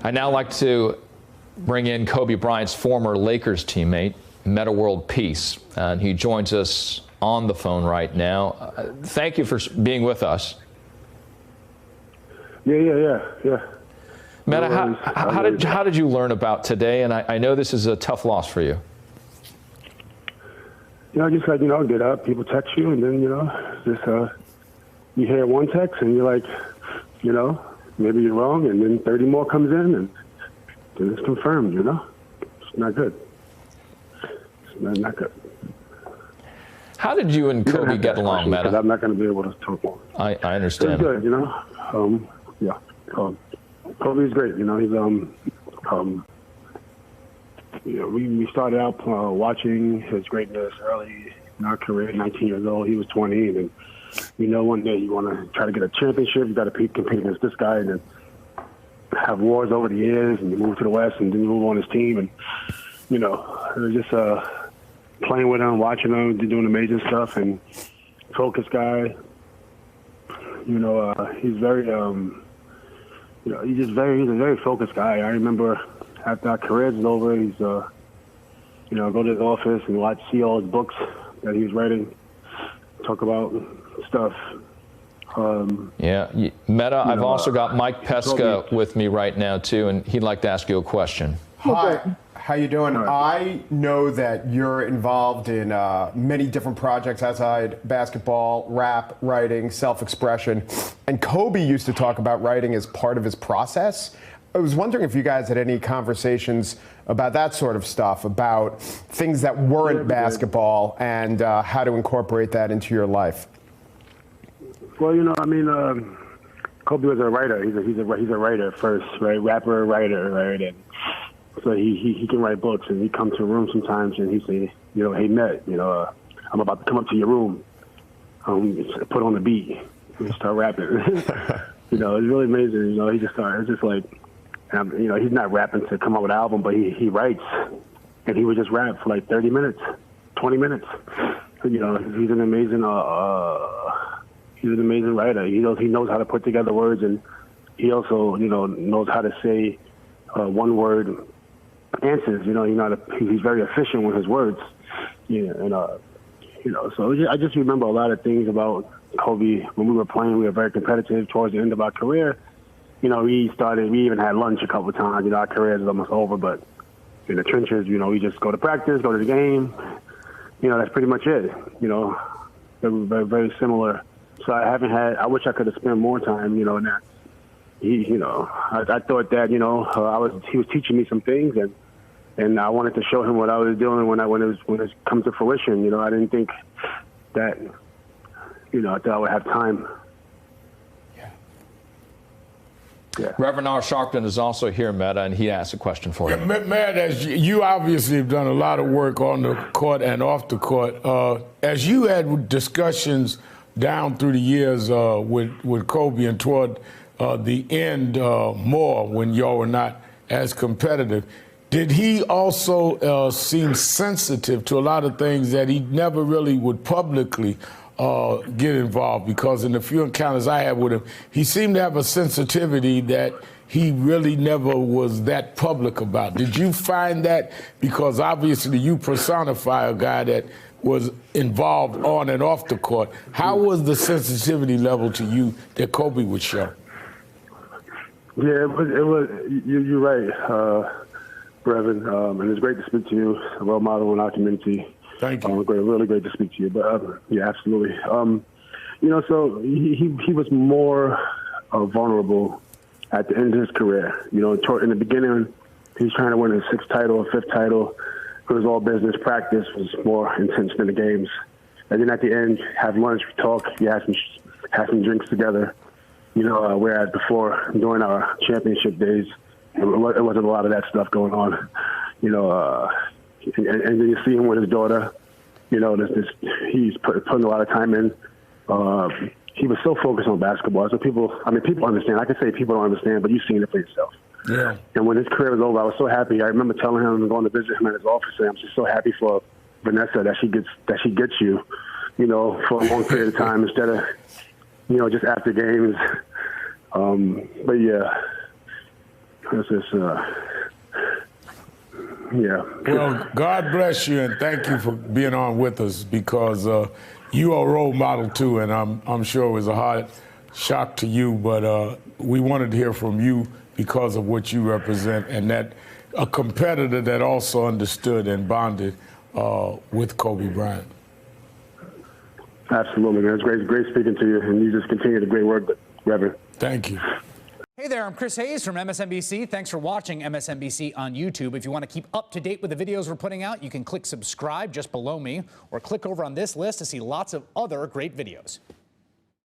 I'd now like to bring in Kobe Bryant's former Lakers teammate, Metta World Peace, and he joins us on the phone right now. Thank you for being with us. Yeah. Metta, how did you learn about today? And I know this is a tough loss for you. Just like, get up, people text you, and then, you hear one text, and you're like, maybe you're wrong, and then 30 more comes in, and then it's confirmed, It's not good. It's not good. How did you and Kobe get along, Metta? I'm not going to be able to talk more. I understand. It's good, Kobe's great, he's, we started out watching his greatness early in our career, 19 years old. He was 20, and then, one day you want to try to get a championship, you got to compete against this guy, and then have wars over the years, and you move to the West, and then you move on his team, and, it was just playing with him, watching him, doing amazing stuff, and focused guy. He's very, he's a very focused guy. I remember after our careers is over, he's, go to his office and see all his books that he was writing, talk about stuff. Metta, I've also got Mike Pesca with me right now, too, and he'd like to ask you a question. Hi. How you doing? I know that you're involved in many different projects outside basketball, rap, writing, self-expression. And Kobe used to talk about writing as part of his process. I was wondering if you guys had any conversations about that sort of stuff, about things that weren't basketball and how to incorporate that into your life. Well, Kobe was a writer. He's a writer first, right? Rapper, writer, right? And so he can write books, and he'd come to a room sometimes, and he'd say, hey, Matt, I'm about to come up to your room. Put on the beat and start rapping. It's really amazing. He just started. It's just like, he's not rapping to come out with an album, but he writes, and he would just rap for like 30 minutes, 20 minutes. He's an amazing writer. He knows how to put together words, and he also knows how to say one word answers. He's very efficient with his words. So I just remember a lot of things about Kobe. When we were playing, we were very competitive towards the end of our career. We even had lunch a couple of times. Our career is almost over, but in the trenches, we just go to practice, go to the game. That's pretty much it. Very, very similar. So I wish I could have spent more time, in that. I thought that, he was teaching me some things, and I wanted to show him what I was doing when it come to fruition. I didn't think that, I thought I would have time. Yeah. Reverend R. Sharpton is also here, Metta, and he asked a question for you. Matt, as you obviously have done a lot of work on the court and off the court, as you had discussions down through the years with Kobe and toward the end more when y'all were not as competitive, did he also seem sensitive to a lot of things that he never really would publicly get involved? Because in the few encounters I had with him, he seemed to have a sensitivity that he really never was that public about. Did you find that? Because obviously you personify a guy that was involved on and off the court. How was the sensitivity level to you that Kobe would show? Yeah, it was you're right, Reverend, and it's great to speak to you, a role model in our community. Thank you. Really great to speak to you. But yeah, absolutely. So he was more vulnerable at the end of his career. In the beginning, he was trying to win his 6th title or 5th title. It was all business. Practice was more intense than the games. And then at the end, have lunch, talk, have some drinks together. Whereas before, during our championship days, it wasn't a lot of that stuff going on. And then you see him with his daughter. He's putting a lot of time in. He was so focused on basketball. So people understand. I can say people don't understand, but you've seen it for yourself. Yeah. And when his career was over, I was so happy. I remember telling him and going to visit him at his office, and I'm just so happy for Vanessa that she gets you, for a long period of time instead of, just after games. But yeah, It's just, yeah. Well, God bless you, and thank you for being on with us, because you are a role model too, and I'm sure it was a hard shock to you, but we wanted to hear from you because of what you represent, and that a competitor that also understood and bonded with Kobe Bryant. Absolutely, man. It's great speaking to you, and you just continue the great work, Reverend. Thank you. Hey there, I'm Chris Hayes from MSNBC. Thanks for watching MSNBC on YouTube. If you want to keep up to date with the videos we're putting out, you can click subscribe just below me, or click over on this list to see lots of other great videos.